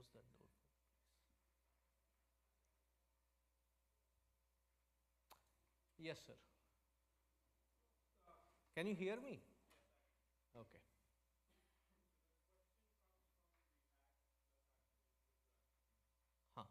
close that door, please? Yes, sir. Can you hear me? Okay. Huh.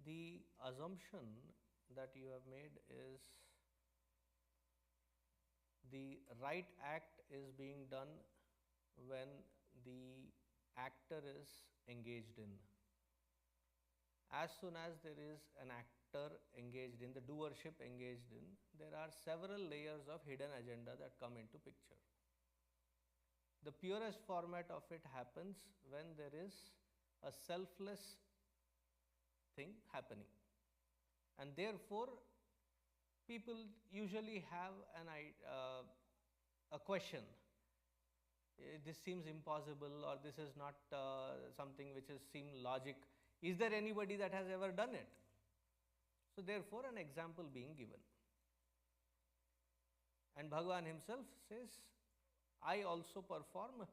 The assumption that you have made is the right act is being done when the actor is engaged in. As soon as there is an actor engaged in, the doership engaged in, there are several layers of hidden agenda that come into picture. The purest format of it happens when there is a selfless thing happening, and therefore people usually have a question. This seems impossible, or this is not something which is seem logic. Is there anybody that has ever done it? So therefore an example being given, and Bhagavan himself says, I also perform,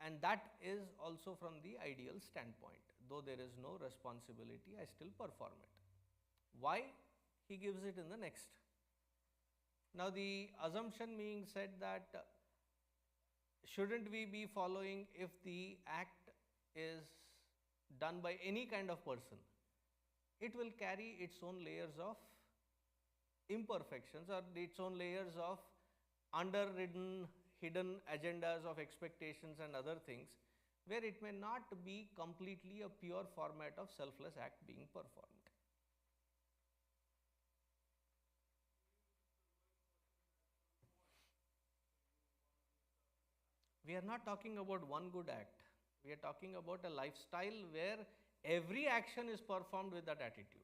and that is also from the ideal standpoint. Though there is no responsibility, I still perform it. Why? He gives it in the next. Now the assumption being said that shouldn't we be following if the act is done by any kind of person? It will carry its own layers of imperfections or its own layers of underridden hidden agendas of expectations and other things, where it may not be completely a pure format of selfless act being performed. We are not talking about one good act. We are talking about a lifestyle where every action is performed with that attitude.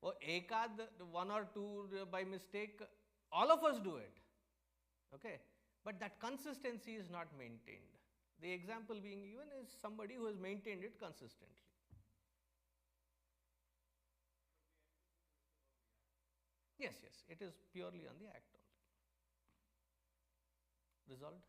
Or ekad, one or two by mistake, all of us do it. Okay? But that consistency is not maintained. The example being given is somebody who has maintained it consistently. Yes, yes, it is purely on the act only. Resolved?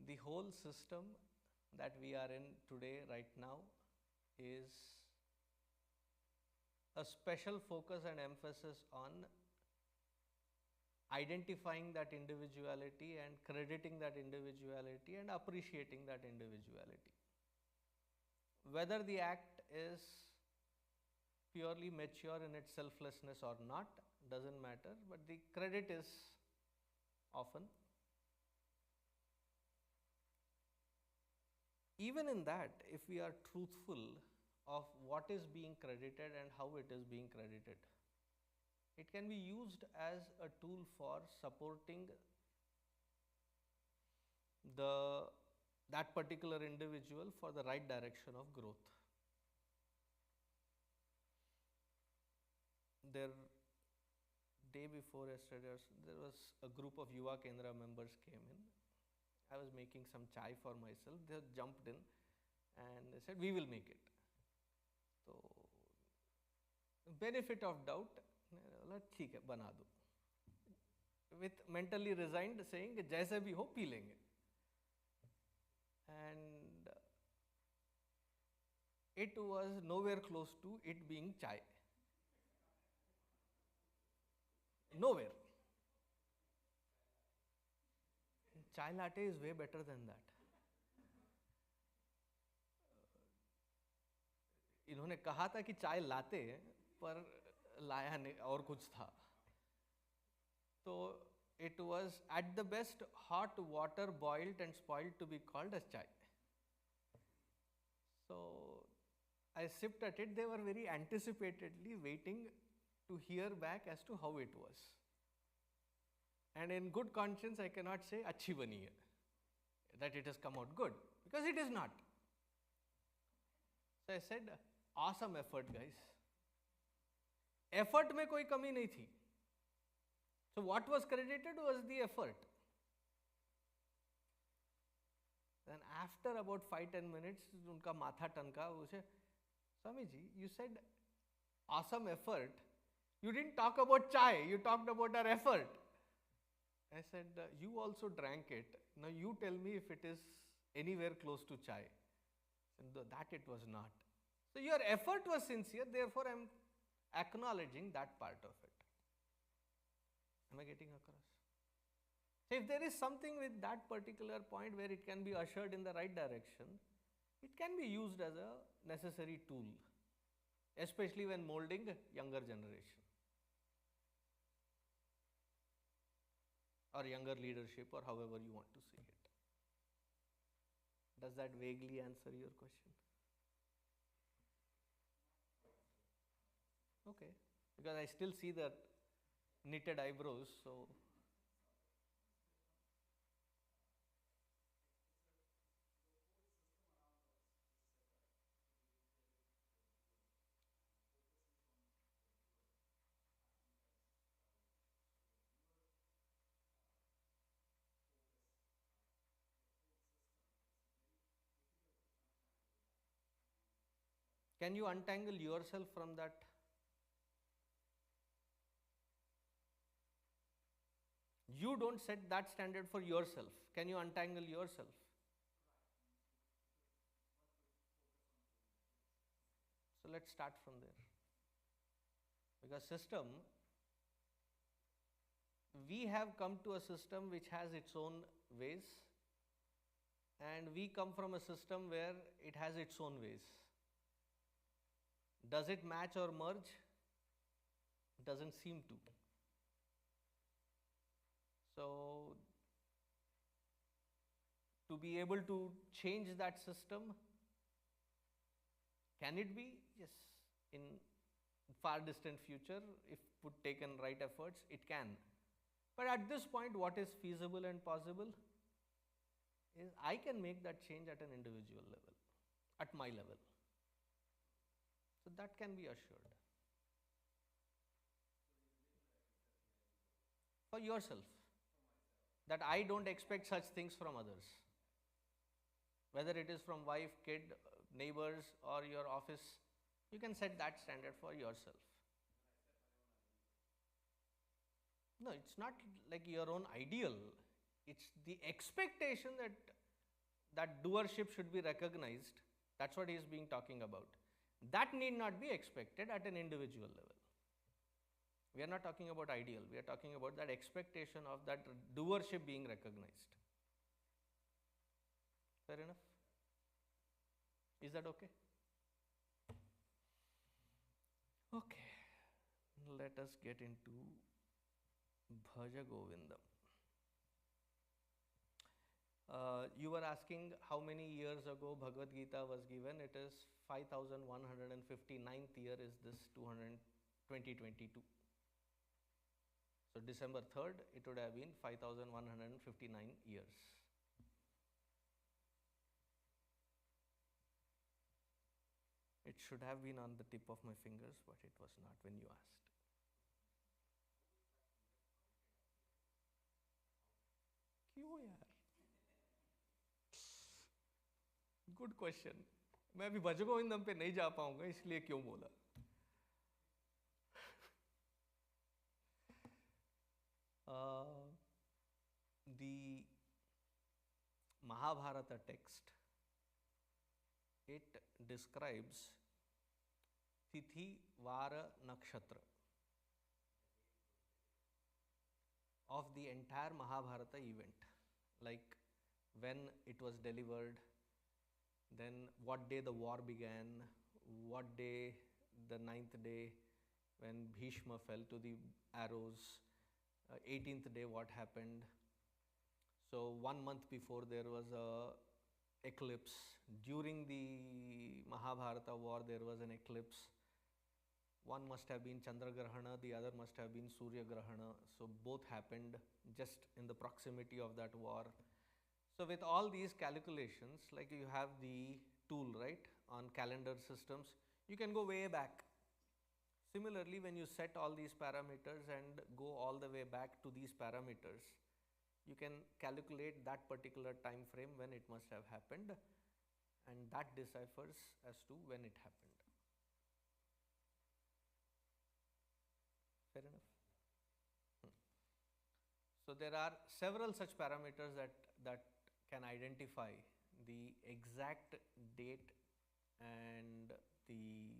The whole system that we are in today, right now, is a special focus and emphasis on identifying that individuality and crediting that individuality and appreciating that individuality. Whether the act is purely mature in its selflessness or not, doesn't matter, but the credit is often. Even in that, if we are truthful of what is being credited and how it is being credited, it can be used as a tool for supporting that particular individual for the right direction of growth. Day before yesterday, there was a group of Yuva Kendra members came in. I was making some chai for myself. They jumped in and they said, we will make it. So, benefit of doubt, ठीक है, बना दो. with mentally resigned saying जैसे भी हो P लेंगे. And it was nowhere close to it being chai. Nowhere. Chai latte is way better than that. इन्होंने कहा था कि चाय लाते पर लाया नहीं और कुछ था. तो it was at the best hot water boiled and spoiled to be called as chai. So I sipped at it. They were very anticipatedly waiting to hear back as to how it was. And in good conscience, I cannot say अच्छी बनी है, that it has come out good, because it is not. So I said, awesome effort, guys. Effort में कोई कमी नहीं थी. So what was credited was the effort. Then after about 5-10 minutes, उनका माथा टनका. उसे, Swami ji, you said awesome effort. You didn't talk about chai. You talked about our effort. I said, you also drank it. Now you tell me if it is anywhere close to chai. And that it was not. So your effort was sincere, therefore I am acknowledging that part of it. Am I getting across? So if there is something with that particular point where it can be ushered in the right direction, it can be used as a necessary tool, especially when molding younger generation or younger leadership, or however you want to see it. Does that vaguely answer your question? Okay, because I still see the knitted eyebrows, so. Can you untangle yourself from that? You don't set that standard for yourself. Can you untangle yourself? So let's start from there. Because system, we have come to a system which has its own ways, and we come from a system where it has its own ways. Does it match or merge? Doesn't seem to. So, to be able to change that system, can it be? Yes. In far distant future, if put taken right efforts, it can. But at this point, what is feasible and possible is I can make that change at an individual level, at my level. So that can be assured. For yourself. That I don't expect such things from others. Whether it is from wife, kid, neighbors, or your office, you can set that standard for yourself. No, it's not like your own ideal. It's the expectation that that doership should be recognized. That's what he is being talking about. That need not be expected at an individual level. We are not talking about ideal. We are talking about that expectation of that doership being recognized. Fair enough? Is that okay? Okay. Let us get into Bhajagovindam. You were asking how many years ago Bhagavad Gita was given. It is 5159th year is this 2022. So December 3rd, it would have been 5159 years. It should have been on the tip of my fingers, but it was not when you asked. क्यों यार? Good question. मैं अभी भजगोविंदम पे नहीं जा पाऊंगा, इसलिए क्यों बोला? the Mahabharata text, it describes Tithi, Vara, Nakshatra of the entire Mahabharata event, like when it was delivered, then what day the war began, what day, the ninth day when Bhishma fell to the arrows, 18th day what happened. So 1 month before there was a eclipse. During the Mahabharata war there was an eclipse. One must have been Chandra Grahana, the other must have been Surya Grahana. So both happened just in the proximity of that war. So with all these calculations, like you have the tool, right, on calendar systems, you can go way back. Similarly, when you set all these parameters and go all the way back to these parameters, you can calculate that particular time frame when it must have happened, and that deciphers as to when it happened. Fair enough? So there are several such parameters that can identify the exact date and the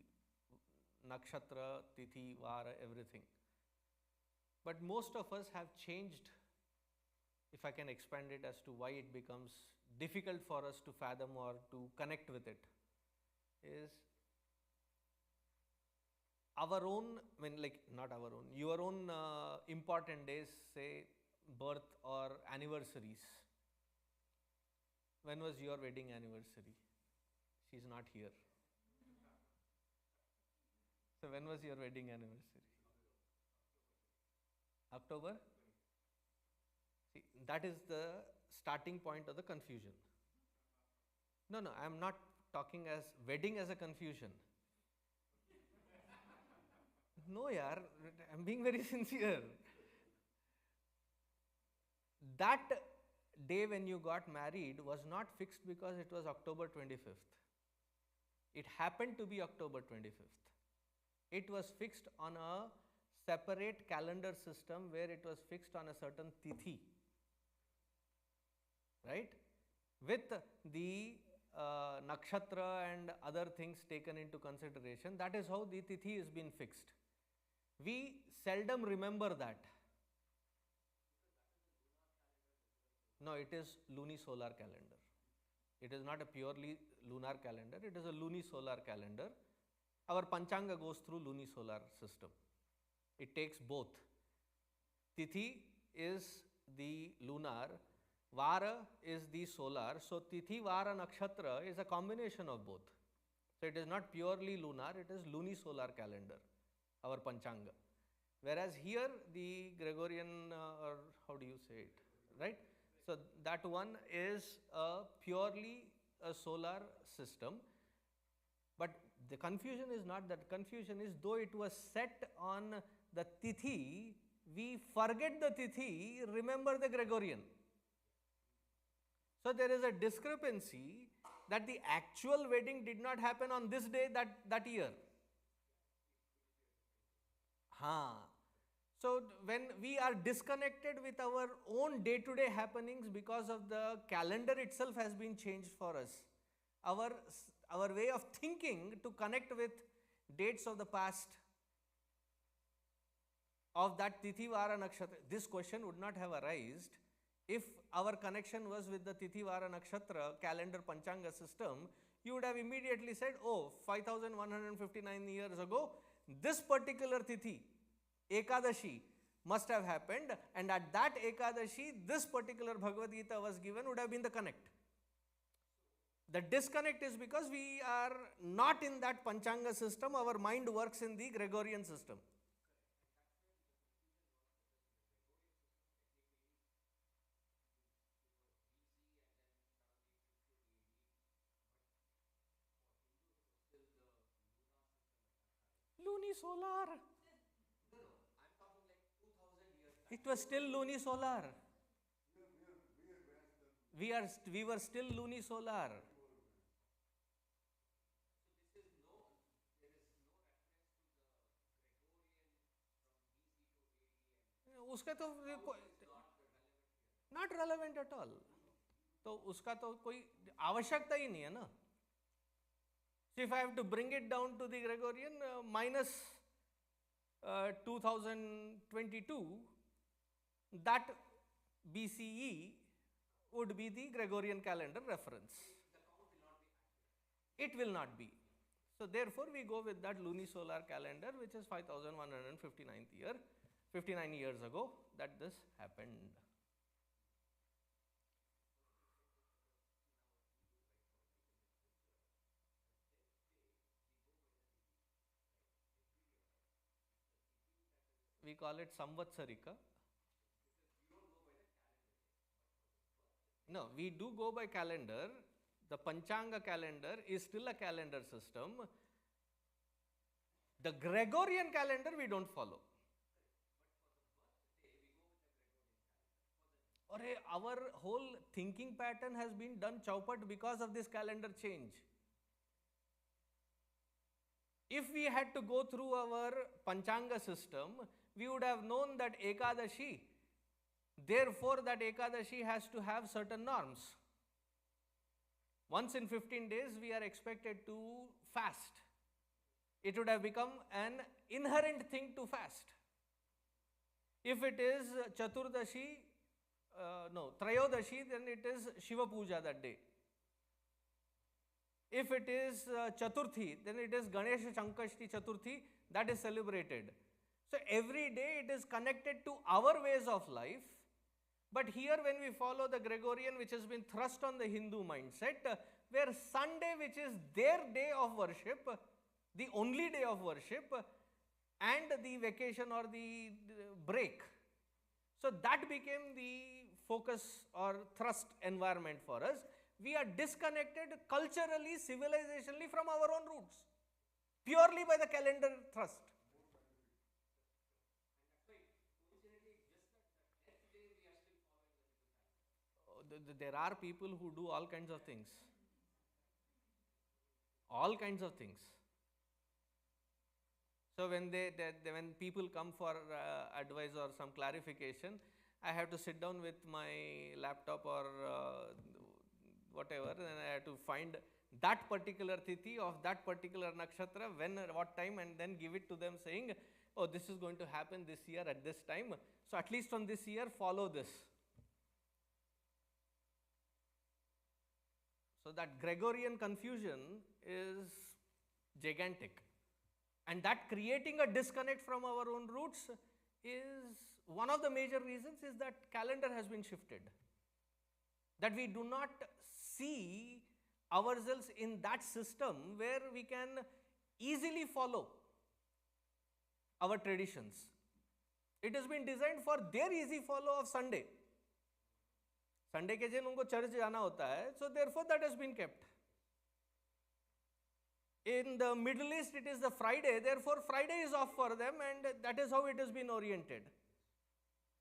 nakshatra, tithi, vara, everything. But most of us have changed, if I can expand it as to why it becomes difficult for us to fathom or to connect with it, is our own, I mean, like not our own, your own important days, say birth or anniversaries. When was your wedding anniversary? She's not here. So when was your wedding anniversary? October? See, that is the starting point of the confusion. No, I am not talking as wedding as a confusion. No, yaar, I am being very sincere. That day when you got married was not fixed because it was October 25th. It happened to be October 25th. It was fixed on a separate calendar system where it was fixed on a certain tithi, right? With the nakshatra and other things taken into consideration, that is how the tithi has been fixed. We seldom remember that. No, it is luni-solar calendar. It is not a purely lunar calendar, it is a luni-solar calendar. Our Panchanga goes through luni-solar system. It takes both. Tithi is the lunar, Vara is the solar. So Tithi, Vara, Nakshatra is a combination of both. So it is not purely lunar, it is luni-solar calendar, our Panchanga. Whereas here the Gregorian, or how do you say it, right? So that one is a purely a solar system. But the confusion is not that. Confusion is, though it was set on the tithi, we forget the tithi, remember the Gregorian. So there is a discrepancy that the actual wedding did not happen on this day that year. So when we are disconnected with our own day-to-day happenings because of the calendar itself has been changed for us, our way of thinking to connect with dates of the past, of that Tithi, Vara, Nakshatra, this question would not have arisen if our connection was with the Tithi, Vara, Nakshatra calendar Panchanga system. You would have immediately said, oh, 5159 years ago, this particular Tithi, Ekadashi, must have happened, and at that Ekadashi, this particular Bhagavad Gita was given, would have been the connect. The disconnect is because we are not in that Panchanga system, our mind works in the Gregorian system. Luni-solar. It was still luni-solar. We were still luni-solar. उसका तो Not relevant at all. तो उसका तो कोई आवश्यकता ही नहीं है ना. So if I have to bring it down to the Gregorian minus 2022, that BCE would be the Gregorian calendar reference. It will not be. So therefore we go with that lunisolar calendar, which is 5159th year, 59 years ago that this happened. We call it Samvatsarika. No, we do go by calendar. The Panchanga calendar is still a calendar system. The Gregorian calendar we don't follow. Our whole thinking pattern has been done chaupat because of this calendar change. If we had to go through our Panchanga system, we would have known that Ekadashi, therefore that Ekadashi has to have certain norms. Once in 15 days we are expected to fast. It would have become an inherent thing to fast. If it is Chaturdashi, Trayodashi, then it is Shiva Puja that day. If it is Chaturthi, then it is Ganesha Chankashti Chaturthi that is celebrated. So every day it is connected to our ways of life. But here when we follow the Gregorian, which has been thrust on the Hindu mindset, where Sunday, which is their day of worship, the only day of worship, and the vacation or the break. So that became the focus or thrust environment for us. We are disconnected culturally, civilizationally from our own roots, purely by the calendar thrust. There are people who do all kinds of things. All kinds of things. So when when people come for advice or some clarification, I have to sit down with my laptop or whatever, and I have to find that particular tithi of that particular nakshatra, when, what time, and then give it to them saying, oh, this is going to happen this year at this time. So at least from this year, follow this. So that Gregorian confusion is gigantic. And that creating a disconnect from our own roots is one of the major reasons, is that calendar has been shifted. That we do not see ourselves in that system where we can easily follow our traditions. It has been designed for their easy follow of Sunday. Sunday के दिन उनको church जाना होता है, so therefore that has been kept. In the Middle East, it is the Friday, therefore Friday is off for them, and that is how it has been oriented.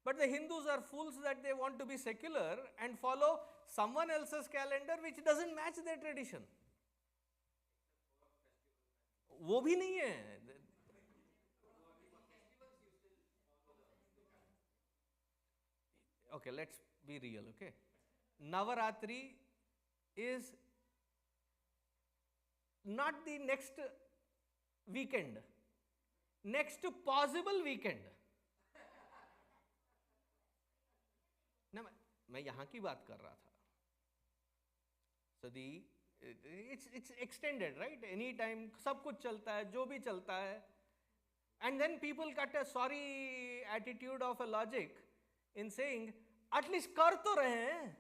But the Hindus are fools that they want to be secular and follow someone else's calendar which doesn't match their tradition. वो भी नहीं है. Okay, let's be real, okay? Navaratri is not the next weekend, next possible weekend. ना मैं यहाँ की बात कर रहा था. So it's extended, right? Anytime, सब कुछ चलता है, जो भी चलता है. And then people cut a sorry attitude of a logic in saying, at least कर तो रहे हैं.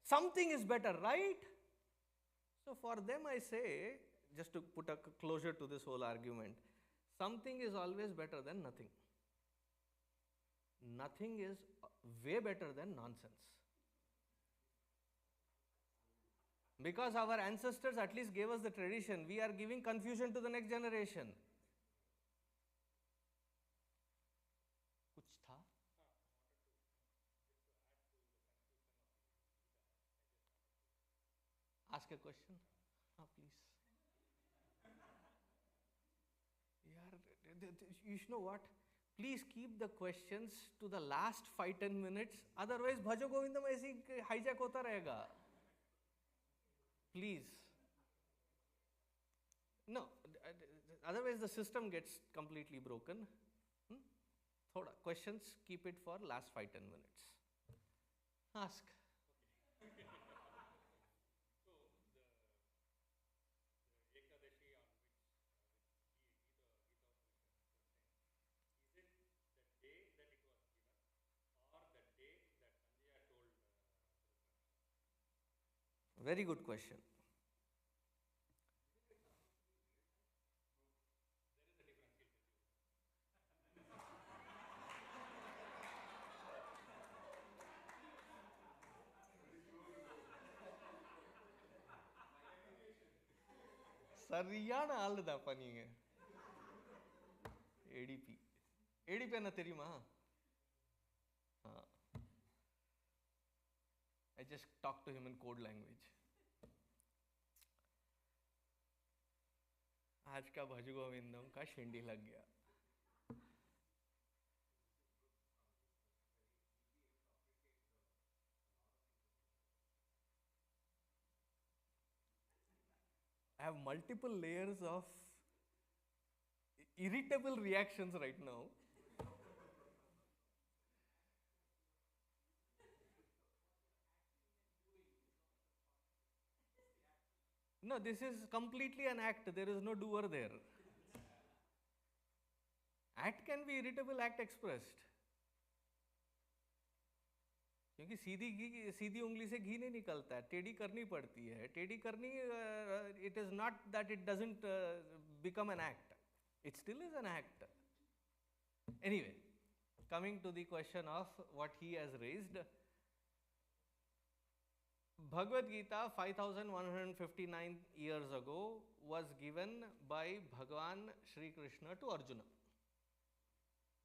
Something is better, right? So for them I say, just to put a closure to this whole argument, something is always better than nothing. Nothing is way better than nonsense. Because our ancestors at least gave us the tradition, we are giving confusion to the next generation. कुछ था? Ask a question. Please. You know what? Please keep the questions to the last 5-10 minutes. Otherwise, Bhajagovindam ऐसे hijack होता रहेगा. Please. No, otherwise the system gets completely broken. Thoda questions, keep it for last 5-10 minutes. Ask. Very good question. சரியான ஆளு தான்ப்பா நீங்க. ADP. ADP என்ன தெரியுமா? I just talked to him in code language. आज का भजगोविंदम का शेंडी लग गया. I have multiple layers of irritable reactions right now. No, this is completely an act. There is no doer there. Act can be irritable act expressed. क्योंकि सीधी उंगली से घी नहीं निकलता है, टेढ़ी करनी पड़ती है. टेढ़ी करनी, it is not that it doesn't become an act. It still is an act. Anyway, coming to the question of what he has raised. Bhagavad Gita 5159 years ago was given by Bhagavan Shri Krishna to Arjuna.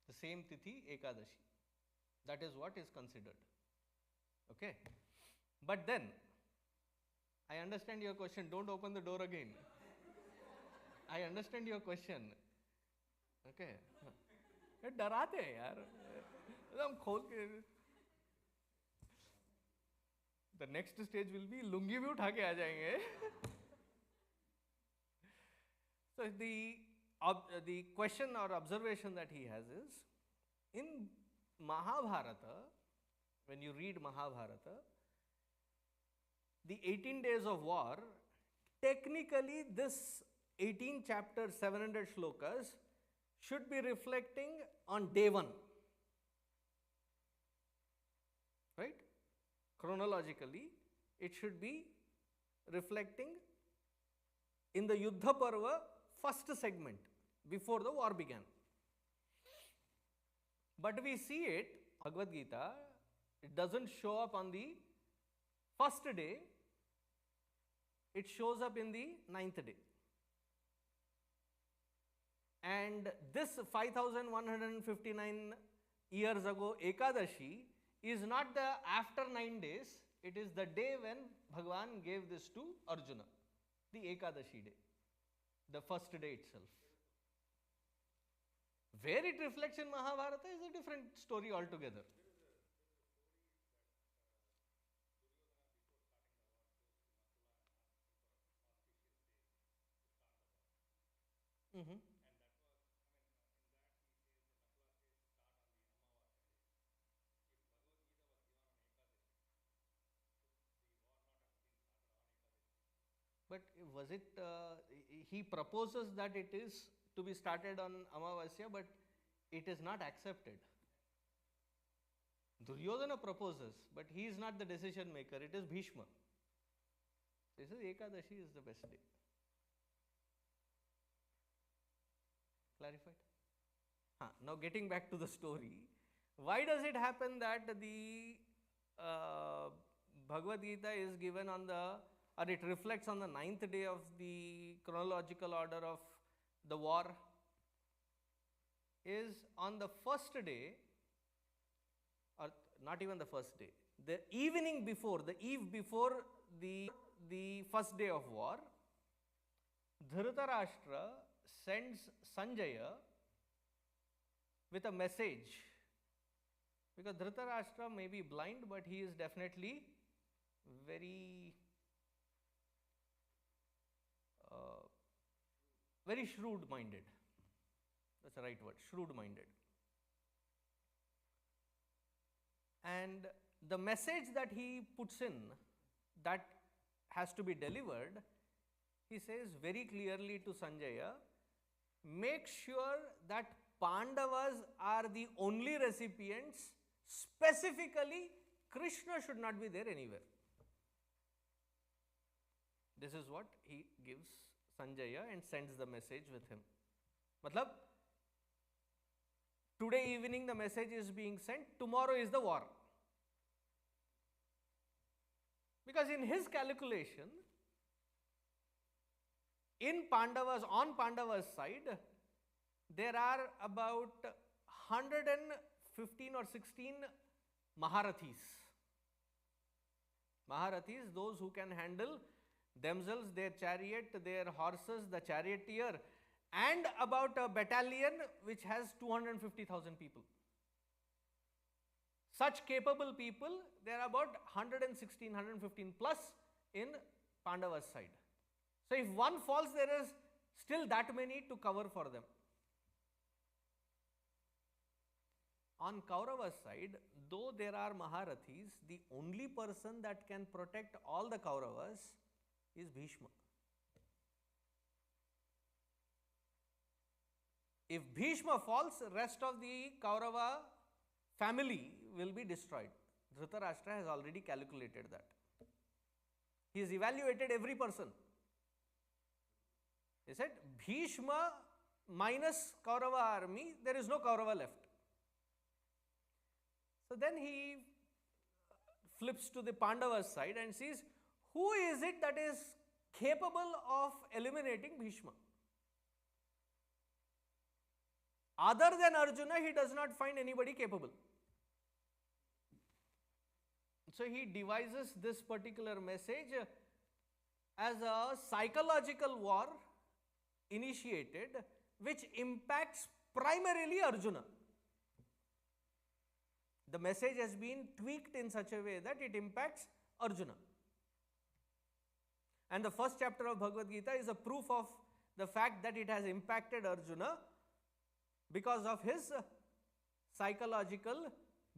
The same Tithi Ekadashi. That is what is considered. Okay. But then, I understand your question. Don't open the door again. I understand your question. Okay. डराते हैं यार. हम खोल के. The next stage will be lungi भी उठा के आ जाएंगे. So the question or observation that he has is, in Mahabharata, when you read Mahabharata, the 18 days of war, technically this 18 chapters, 700 shlokas should be reflecting on day 1. Right? Chronologically, it should be reflecting in the Yuddha Parva first segment before the war began. But we see it, Bhagavad Gita, it doesn't show up on the first day, it shows up in the 9th day. And this 5159 years ago Ekadashi is not the after 9 days, it is the day when Bhagavan gave this to Arjuna, the Ekadashi day, the first day itself. Where it reflects in Mahabharata is a different story altogether. Mm-hmm. But was it, he proposes that it is to be started on Amavasya, but it is not accepted. Duryodhana proposes, but he is not the decision maker, it is Bhishma. He says Ekadashi is the best day. Clarified? Now getting back to the story, why does it happen that the Bhagavad Gita is given on the, or it reflects on the 9th day of the chronological order of the war? Is on the first day, or not even the first day, the evening before, the eve before the first day of war, Dhritarashtra sends Sanjaya with a message, because Dhritarashtra may be blind, but he is definitely very very shrewd minded. That's the right word, shrewd minded. And the message that he puts in that has to be delivered, he says very clearly to Sanjaya, make sure that Pandavas are the only recipients, specifically Krishna should not be there anywhere. This is what he gives Sanjaya and sends the message with him. Matlab, today evening the message is being sent, tomorrow is the war. Because in his calculation, on Pandavas side, there are about 115 or 16 Maharathis. Maharathis, those who can handle themselves, their chariot, their horses, the charioteer, and about a battalion which has 250,000 people. Such capable people, there are about 116, 115 plus in Pandava's side. So if one falls, there is still that many to cover for them. On Kaurava's side, though there are Maharathis, the only person that can protect all the Kauravas is Bhishma. If Bhishma falls, rest of the Kaurava family will be destroyed. Dhritarashtra has already calculated that. He has evaluated every person. He said, Bhishma minus Kaurava army, there is no Kaurava left. So then he flips to the Pandavas side and sees, who is it that is capable of eliminating Bhishma? Other than Arjuna, he does not find anybody capable. So he devises this particular message as a psychological war initiated, which impacts primarily Arjuna. The message has been tweaked in such a way that it impacts Arjuna. And the first chapter of Bhagavad Gita is a proof of the fact that it has impacted Arjuna because of his psychological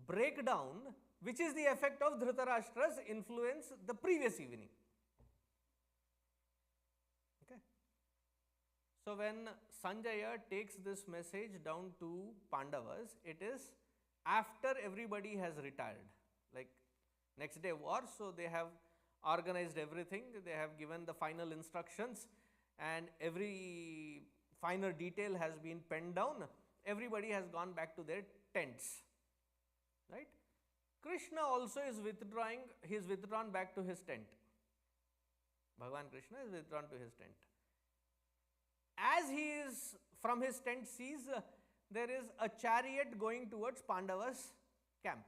breakdown, which is the effect of Dhritarashtra's influence the previous evening. Okay. So when Sanjaya takes this message down to Pandavas, it is after everybody has retired. Like next day war, so they have organized everything, they have given the final instructions and every finer detail has been penned down. Everybody has gone back to their tents, right? Krishna also is withdrawing, he is withdrawn back to his tent. Bhagavan Krishna is withdrawn to his tent. As he is from his tent sees, there is a chariot going towards Pandava's camp.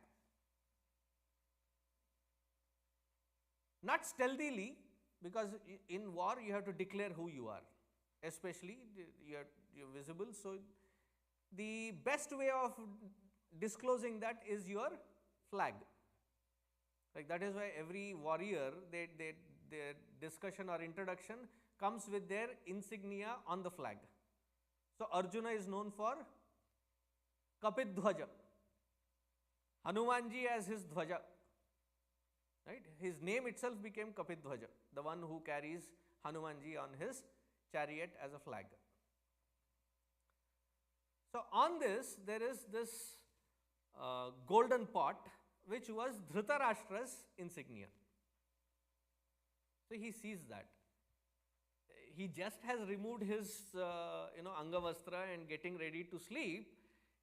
Not stealthily, because in war you have to declare who you are, especially you're visible. So the best way of disclosing that is your flag. Like that is why every warrior, their discussion or introduction comes with their insignia on the flag. So Arjuna is known for Kapit Dhwaja, Hanumanji as his Dhwaja. Right? His name itself became Kapit Dhwaja, the one who carries Hanumanji on his chariot as a flag. So on this, there is this golden pot, which was Dhritarashtra's insignia. So he sees that. He just has removed his Angavastra and getting ready to sleep.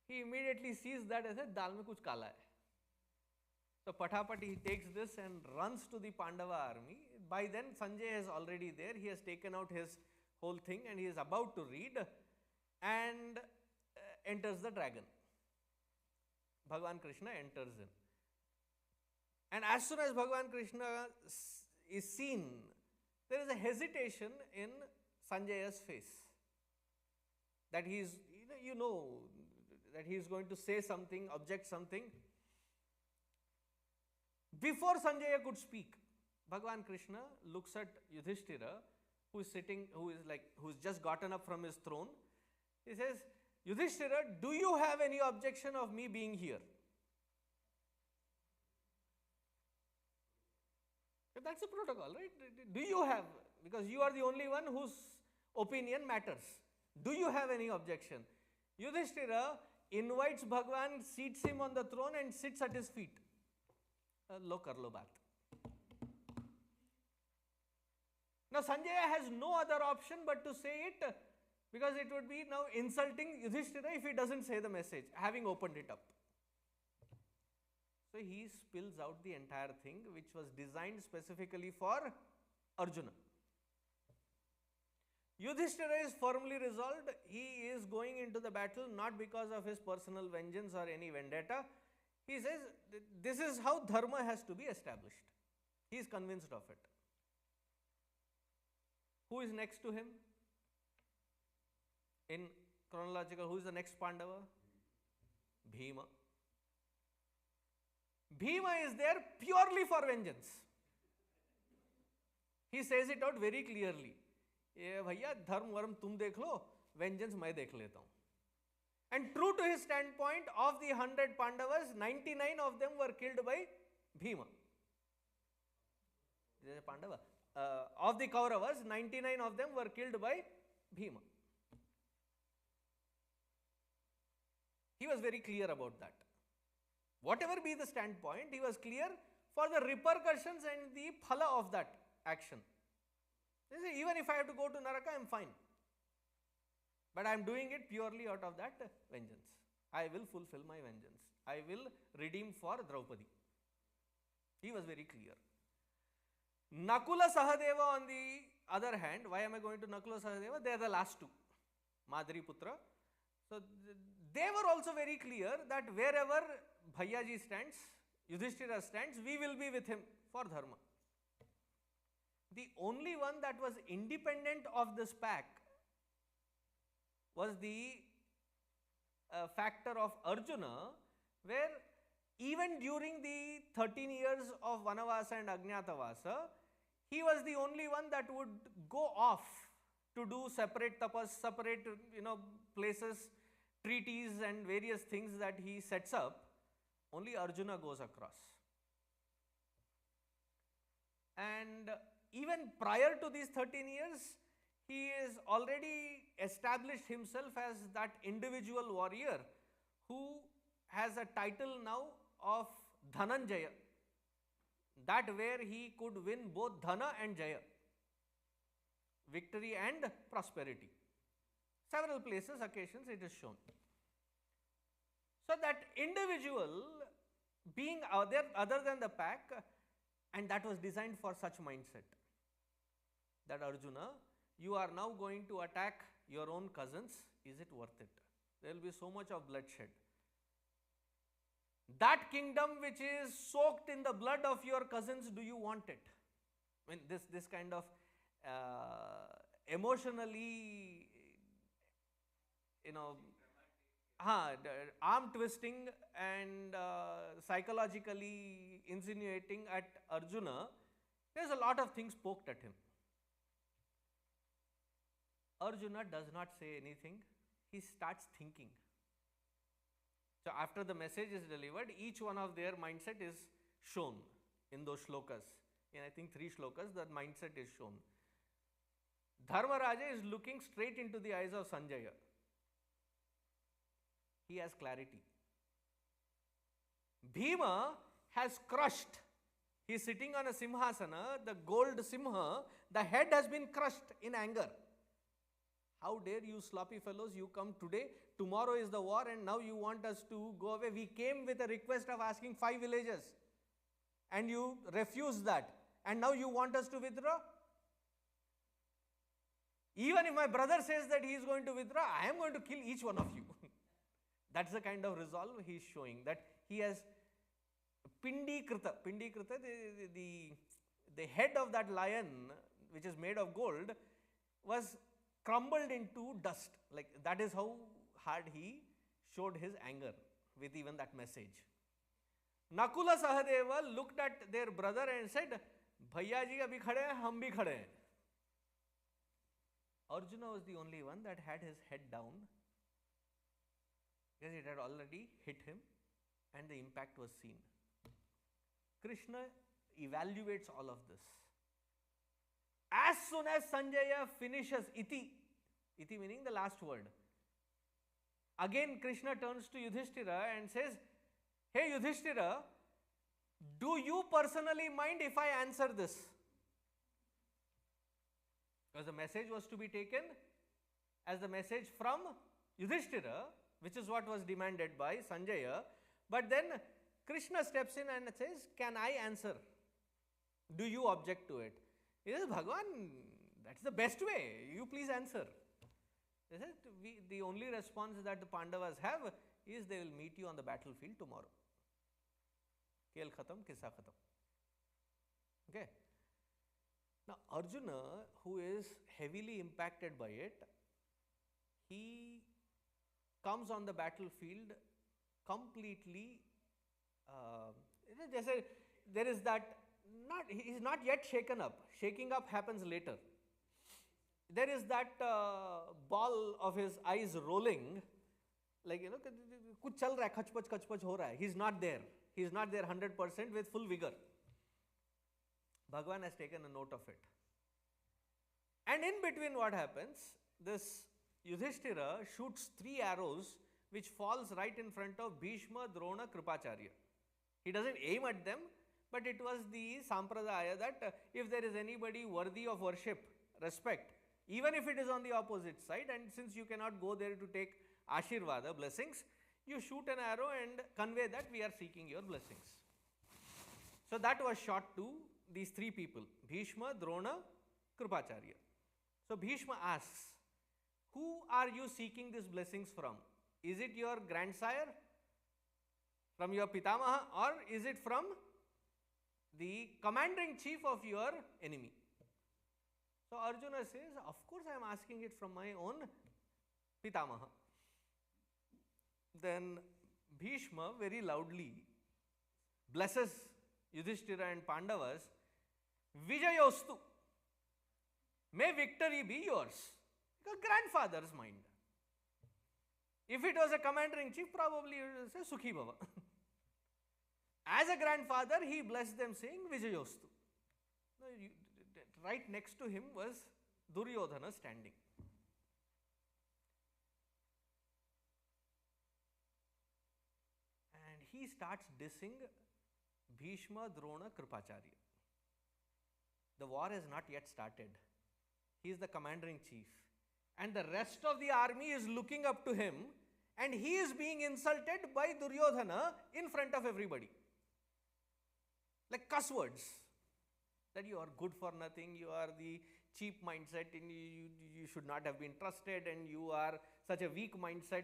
He immediately sees that as a dal mein kuch kala hai. So Patapat he takes this and runs to the Pandava army. By then Sanjay is already there. He has taken out his whole thing and he is about to read and enters the dragon. Bhagavan Krishna enters in. And as soon as Bhagavan Krishna is seen, there is a hesitation in Sanjaya's face. That he is, that he is going to say something, object something. Before Sanjaya could speak, Bhagavan Krishna looks at Yudhishthira, who is just gotten up from his throne. He says, Yudhishthira, do you have any objection of me being here? That's a protocol, right? Do you have? Because you are the only one whose opinion matters. Do you have any objection? Yudhishthira invites Bhagavan, seats him on the throne and sits at his feet. Lo kar lo baat. Now Sanjaya has no other option but to say it, because it would be now insulting Yudhishthira if he doesn't say the message, having opened it up. So he spills out the entire thing, which was designed specifically for Arjuna. Yudhishthira is firmly resolved. He is going into the battle not because of his personal vengeance or any vendetta. He says, this is how dharma has to be established. He is convinced of it. Who is next to him? In chronological, who is the next Pandava? Bhima. Bhima is there purely for vengeance. He says it out very clearly. ये भैया धर्म worm तुम देख लो, vengeance मैं देख लेता हूँ. And true to his standpoint, of the 100 Pandavas, 99 of them were killed by Bhima. Pandava. Of the Kauravas, 99 of them were killed by Bhima. He was very clear about that. Whatever be the standpoint, he was clear for the repercussions and the phala of that action. Even if I have to go to Naraka, I am fine. But I am doing it purely out of that vengeance. I will fulfill my vengeance. I will redeem for Draupadi. He was very clear. Nakula Sahadeva, on the other hand, why am I going to Nakula Sahadeva? They are the last two. Madri Putra. So they were also very clear that wherever Bhaiyaji stands, Yudhishthira stands, we will be with him for dharma. The only one that was independent of this pack was the factor of Arjuna, where even during the 13 years of Vanavasa and Ajnatavasa, he was the only one that would go off to do separate tapas, separate places, treaties and various things that he sets up. Only Arjuna goes across. And even prior to these 13 years, he is already established himself as that individual warrior who has a title now of Dhananjaya. That where he could win both Dhana and Jaya. Victory and prosperity. Several places, occasions it is shown. So that individual being other than the pack, and that was designed for such mindset. That Arjuna, you are now going to attack your own cousins, is it worth it? There will be so much of bloodshed. That kingdom which is soaked in the blood of your cousins, do you want it? I mean, this kind of emotionally, arm twisting and psychologically insinuating at Arjuna, there's a lot of things poked at him. Arjuna does not say anything. He starts thinking. So after the message is delivered, each one of their mindset is shown in those shlokas. In I think 3 shlokas, the mindset is shown. Dharmaraja is looking straight into the eyes of Sanjaya. He has clarity. Bhima has crushed. He is sitting on a simhasana, the gold simha, the head has been crushed in anger. How dare you sloppy fellows, you come today, tomorrow is the war and now you want us to go away. We came with a request of asking 5 villages and you refused that, and now you want us to withdraw? Even if my brother says that he is going to withdraw, I am going to kill each one of you. That's the kind of resolve he is showing, that he has Pindikrita, the head of that lion, which is made of gold, was crumbled into dust. Like that is how hard he showed his anger with even that message. Nakula Sahadeva looked at their brother and said, Bhaiya ji abhi khade hain, hum bhi khade hain. Arjuna was the only one that had his head down because it had already hit him and the impact was seen. Krishna evaluates all of this. As soon as Sanjaya finishes iti meaning the last word, again Krishna turns to Yudhishthira and says, hey Yudhishthira, do you personally mind if I answer this? Because the message was to be taken as the message from Yudhishthira, which is what was demanded by Sanjaya. But then Krishna steps in and says, can I answer? Do you object to it? He says, Bhagavan, that's the best way. You please answer. He says, the only response that the Pandavas have is they will meet you on the battlefield tomorrow. Kel khatam, kissa khatam. Okay. Now Arjuna, who is heavily impacted by it, he comes on the battlefield completely, there is that, he is not yet shaken up. Shaking up happens later. There is that ball of his eyes rolling, like, kuch chal raha hai, kachpach ho raha hai. He is not there. He is not there 100% with full vigor. Bhagavan has taken a note of it. And in between what happens, this Yudhishthira shoots 3 arrows which falls right in front of Bhishma, Drona, Kripacharya. He doesn't aim at them, but it was the sampradaya that if there is anybody worthy of worship, respect, even if it is on the opposite side, and since you cannot go there to take Ashirvada, blessings, you shoot an arrow and convey that we are seeking your blessings. So that was shot to these 3 people, Bhishma, Drona, Kripacharya. So Bhishma asks, who are you seeking these blessings from? Is it your grandsire, from your Pitamaha, or is it from the commanding chief of your enemy? So Arjuna says, of course I am asking it from my own Pitamaha. Then Bhishma very loudly blesses Yudhishthira and Pandavas, Vijayostu, may victory be yours. Your grandfather's mind. If it was a commander-in-chief, probably it would say Sukhi Bhava. As a grandfather, he blessed them saying Vijayostu. Right next to him was Duryodhana standing. And he starts dissing Bhishma, Drona, Kripacharya. The war has not yet started. He is the commander-in-chief. And the rest of the army is looking up to him, and he is being insulted by Duryodhana in front of everybody. Like cuss words. That you are good for nothing, you are the cheap mindset, and you should not have been trusted, and you are such a weak mindset.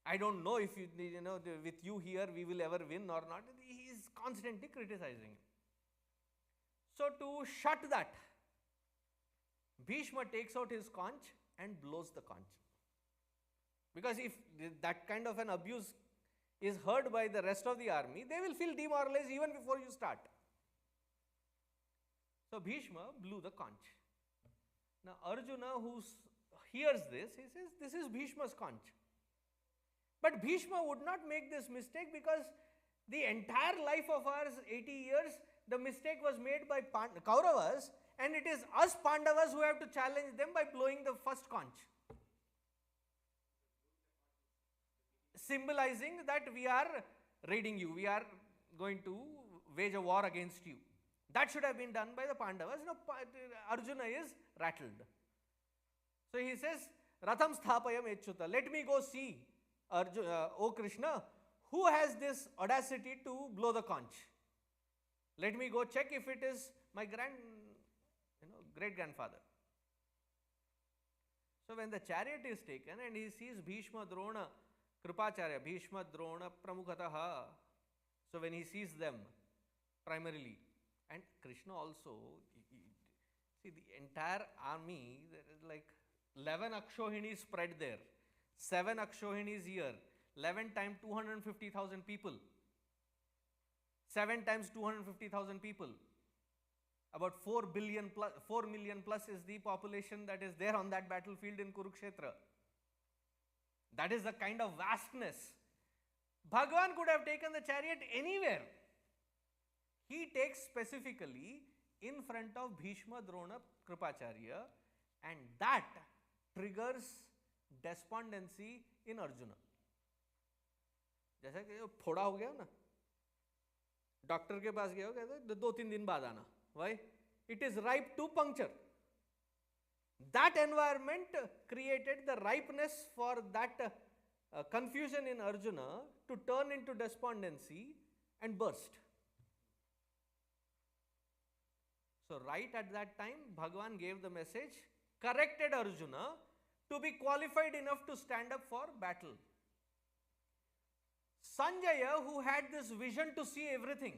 I don't know if with you here we will ever win or not. He is constantly criticizing. So to shut that, Bhishma takes out his conch and blows the conch. Because if that kind of an abuse is heard by the rest of the army, they will feel demoralized even before you start. So Bhishma blew the conch. Now Arjuna, who hears this, he says, this is Bhishma's conch. But Bhishma would not make this mistake because the entire life of ours, 80 years, the mistake was made by Kauravas, and it is us Pandavas who have to challenge them by blowing the first conch. Symbolizing that we are raiding you, we are going to wage a war against you. That should have been done by the Pandavas. No, Arjuna is rattled. So he says, Ratham sthapayam echyuta. Let me go see, O Krishna, who has this audacity to blow the conch. Let me go check if it is my great-grandfather. So when the chariot is taken and he sees Bhishma, Drona, Kripacharya, Bhishma, Drona, Pramukhataha. So when he sees them primarily, and Krishna also, see the entire army, there is like 11 Akshohinis spread there. 7 Akshohini's year, 11 times 250,000 people. 7 times 250,000 people. About 4 million plus is the population that is there on that battlefield in Kurukshetra. That is the kind of vastness. Bhagavan could have taken the chariot anywhere. He takes specifically in front of Bhishma, Drona, Kripacharya, and that triggers despondency in Arjuna. जैसा कि फोड़ा हो गया ना, doctor के पास गया हो, कहते 2-3 दिन बाद आना. Why? It is ripe to puncture. That environment created the ripeness for that confusion in Arjuna to turn into despondency and burst. So right at that time, Bhagavan gave the message, corrected Arjuna to be qualified enough to stand up for battle. Sanjaya, who had this vision to see everything,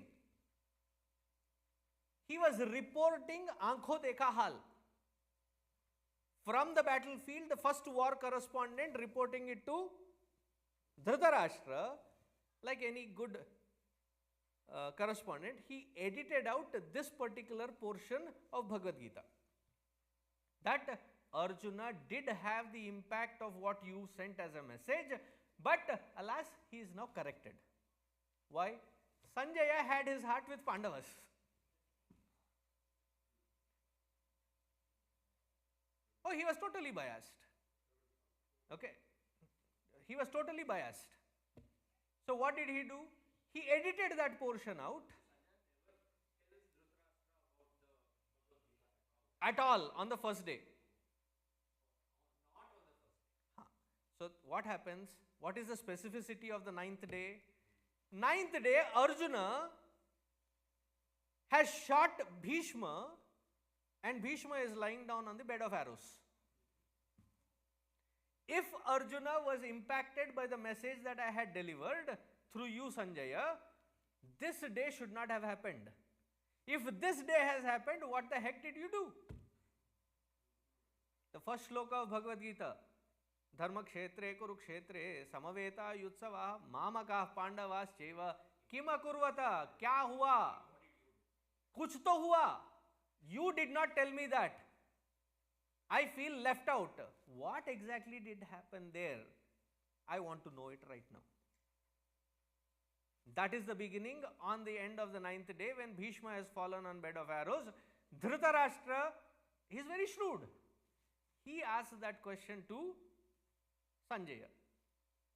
he was reporting aankho dekha hal. From the battlefield, the first war correspondent reporting it to Dhritarashtra, like any good correspondent, he edited out this particular portion of Bhagavad Gita. That Arjuna did have the impact of what you sent as a message, but alas, he is now corrected. Why? Sanjaya had his heart with Pandavas. Oh, he was totally biased. Okay. He was totally biased. So what did he do? He edited that portion out. At all on the first day. So what happens? What is the specificity of the 9th day? 9th day, Arjuna has shot Bhishma, and Bhishma is lying down on the bed of arrows. If Arjuna was impacted by the message that I had delivered through you, Sanjaya, this day should not have happened. If this day has happened, what the heck did you do? The first shloka of Bhagavad Gita, Dharma kshetre kurukshetre samaveta yutsava mamaka pandavas cheva kima kurvata, kya hua? Kuch to hua. You did not tell me that. I feel left out. What exactly did happen there? I want to know it right now. That is the beginning on the end of the 9th day when Bhishma has fallen on bed of arrows. Dhritarashtra, he is very shrewd. He asks that question to Sanjaya.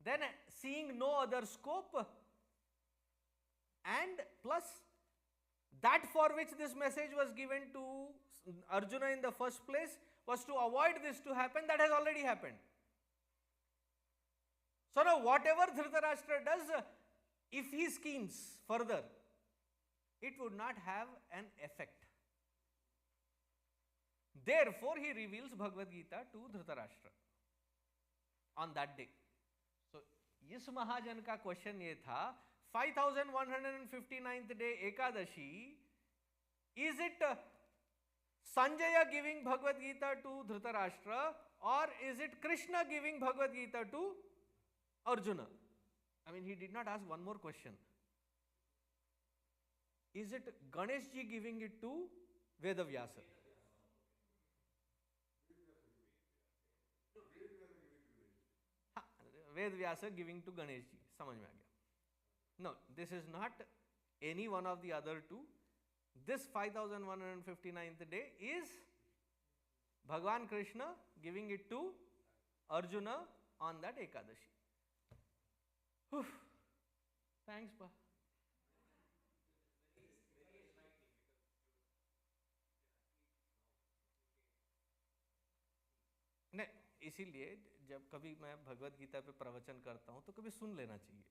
Then seeing no other scope and plus that for which this message was given to Arjuna in the first place was to avoid this to happen, that has already happened. So now whatever Dhritarashtra does, if he schemes further, it would not have an effect. Therefore, he reveals Bhagavad Gita to Dhritarashtra on that day. So, इस महाजन का question ये था, 5159th day Ekadashi, is it Sanjaya giving Bhagavad Gita to Dhritarashtra, or is it Krishna giving Bhagavad Gita to Arjuna? I mean, he did not ask one more question. Is it Ganesh ji giving it to Vedavyasa? Vedavyasa giving to Ganesh ji. समझ में आ गया. No, this is not any one of the other two. This 5159th day is Bhagavan Krishna giving it to Arjuna on that Ekadashi. Whew. Thanks, Pa. नहीं, इसीलिए जब कभी मैं भगवत गीता पे प्रवचन करता हूँ तो कभी सुन लेना चाहिए.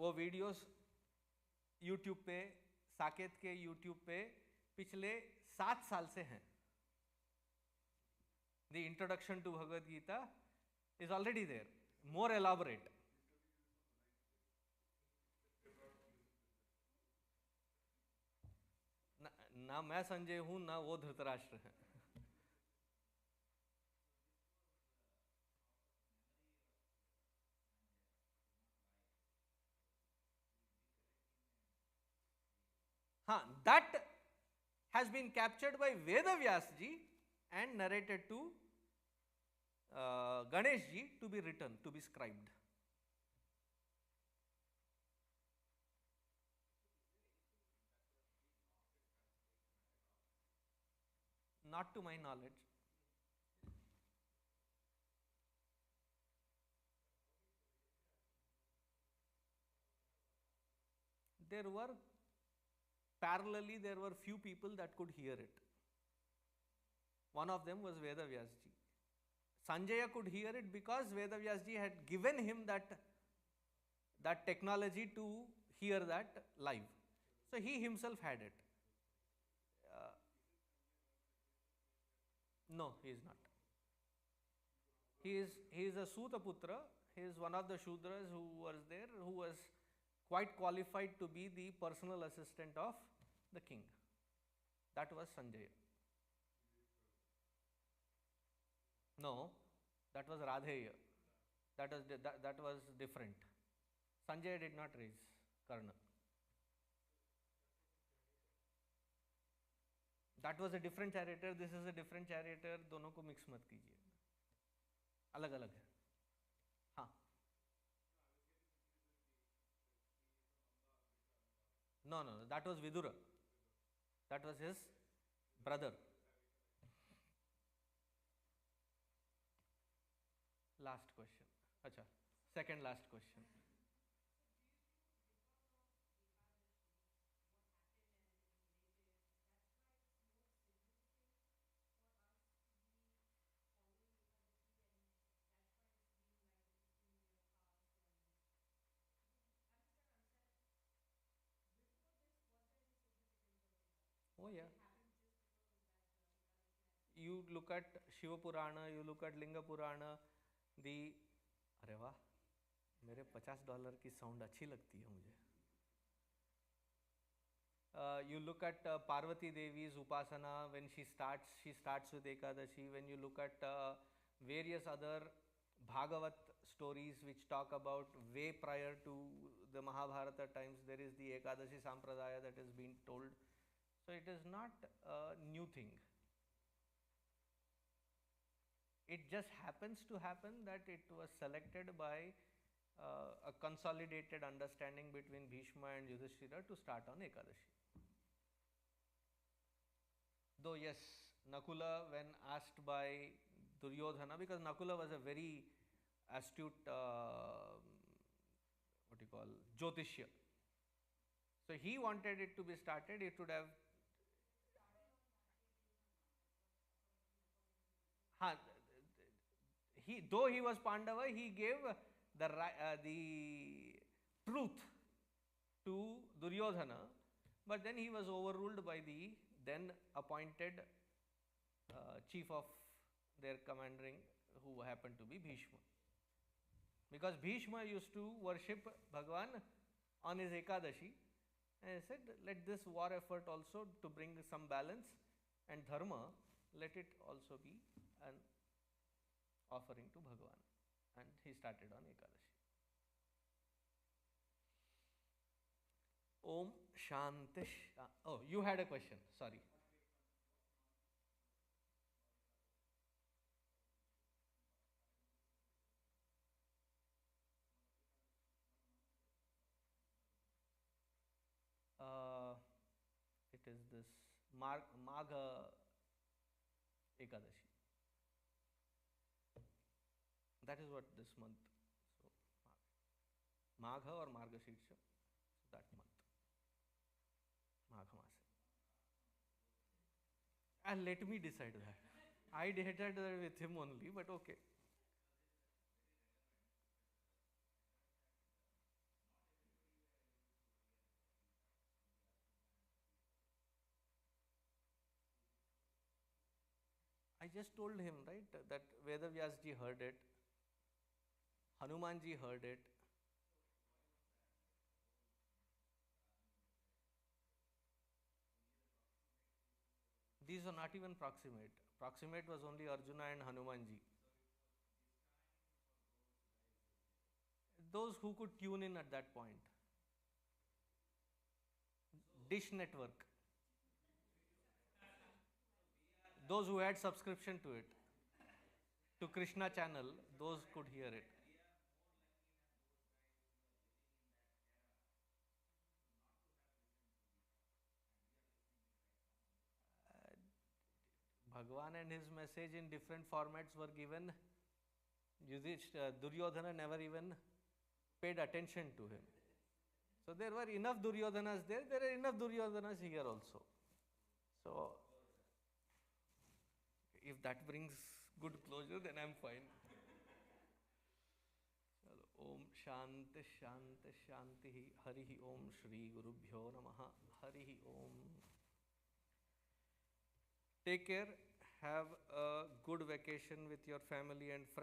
वो वीडियोस YouTube पे, साकेत के YouTube पे पिछले 7 साल से हैं. The introduction to Bhagavad Gita is already there, more elaborate. ना मैं संजय हूं, ना वो धृतराष्ट्र है. That has been captured by Vedavyas ji and narrated to Ganesh ji to be written, to be scribed. Not to my knowledge. There were parallelly, there were few people that could hear it. One of them was Vedavyas ji. Sanjaya could hear it because Vedavyas ji had given him that technology to hear that live. So he himself had it. No, he is not. He is a Sutaputra. He is one of the Shudras who was there, who was quite qualified to be the personal assistant of the king. That was Sanjaya. No, that was Radheya. That was different. Sanjaya did not raise Karna. That was a different charioteer. This is a different charioteer. दोनों को mix मत कीजिए. अलग अलग है. हाँ. No, that was Vidura. That was his brother. Last question. Acha, second last question. Oh yeah. You look at Shiva Purana, you look at Linga Purana, the अरे वाह मेरे $50 की साउंड अच्छी लगती है मुझे. You look at Parvati Devi's Upasana, when she starts with Ekadashi. When you look at various other Bhagavat stories which talk about way prior to the Mahabharata times, there is the Ekadashi Sampradaya that is being told. So it is not a new thing. It just happens to happen that it was selected by a consolidated understanding between Bhishma and Yudhishthira to start on Ekadashi. Though yes, Nakula, when asked by Duryodhana, because Nakula was a very astute, Jyotishya. So he wanted it to be started, it would have. Though he was Pandava, he gave the truth to Duryodhana, but then he was overruled by the then appointed chief of their commanding, who happened to be Bhishma. Because Bhishma used to worship Bhagwan on his Ekadashi, and he said, let this war effort also, to bring some balance and dharma, let it also be an offering to Bhagwan, and he started on Ekadashi. Om Shanti. Oh, you had a question. Sorry. It is this Magha Ekadashi. That is what this month. So Magha or Margashirsha, that month. Magha Masa. And let me decide that. I decided with him only, but okay. I just told him, right, that Vedavyas ji heard it, Hanuman ji heard it. These are not even proximate. Proximate was only Arjuna and Hanuman ji. Those who could tune in at that point. Dish Network. Those who had subscription to it, to Krishna channel, those could hear it. Bhagwan and his message in different formats were given. Duryodhana never even paid attention to him. So there were enough Duryodhanas there. There are enough Duryodhanas here also. So if that brings good closure, then I'm fine. Om Shanti Shanti Shanti Harihi Om Shri Gurubhyo Namaha Harihi Om. Take care. Have a good vacation with your family and friends.